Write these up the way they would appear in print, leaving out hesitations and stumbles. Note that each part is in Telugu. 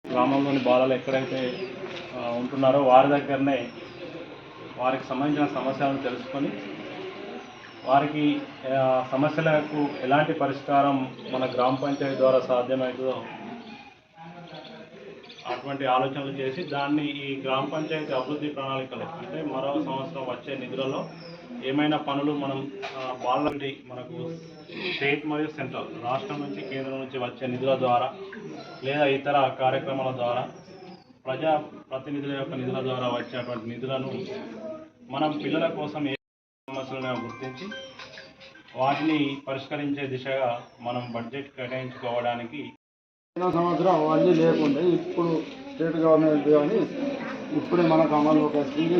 గ్రామంలోని బాలలు ఎక్కడైతే ఉంటున్నారో వారి దగ్గరనే వారికి సంబంధించిన సమస్యలను తెలుసుకొని వారికి సమస్యలకు ఎలాంటి పరిష్కారం మన గ్రామ పంచాయతీ ద్వారా సాధ్యమవుతుందో అటువంటి ఆలోచనలు చేసి దాన్ని ఈ గ్రామ పంచాయతీ అభివృద్ధి ప్రణాళికలు అంటే మరో సంవత్సరం వచ్చే నిధులలో ఏమైనా పనులు మనం బాలటి మనకు స్టేట్ మరియు సెంట్రల్ రాష్ట్రం నుంచి కేంద్రం నుంచి వచ్చే నిధుల ద్వారా లేదా ఇతర కార్యక్రమాల ద్వారా ప్రజా ప్రతినిధుల యొక్క నిధుల ద్వారా వచ్చేటువంటి నిధులను మనం పిల్లల కోసం ఏ సమస్యలను గుర్తించి వాటిని పరిష్కరించే దిశగా మనం బడ్జెట్ కేటాయించుకోవడానికి సంవత్సరం అవన్నీ లేకుండా ఇప్పుడు స్టేట్ గవర్నమెంట్ కానీ ఇప్పుడే మనకు అమల్లోకి వచ్చింది.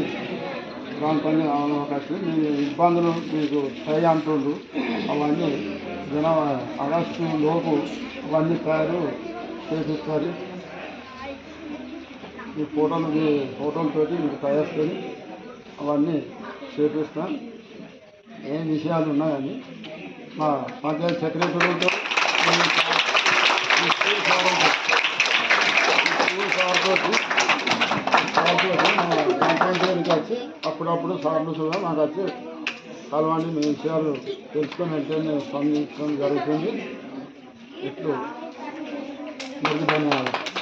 గ్రామ పంచాయతీ అమల్లోకి వచ్చింది. మీ ఇబ్బందులు మీకు సరి అంటుండ్రు. అవన్నీ ఆగస్టు లోపు అవన్నీ తయారు చేసిస్తారు. మీ ఫోటోలతోటి మీకు తయారుకొని అవన్నీ చేపిస్తాం. ఏం విషయాలు ఉన్నాయని మా పంచాయతీ సెక్రటరీతో పంచాయతీకి వచ్చి అప్పుడప్పుడు సార్లు కూడా మాకు వచ్చి కలవండి, మీ విషయాలు తెలుసుకొని వెంటనే స్పందించడం జరుగుతుంది. ఇట్లు ధన్యవాదాలు.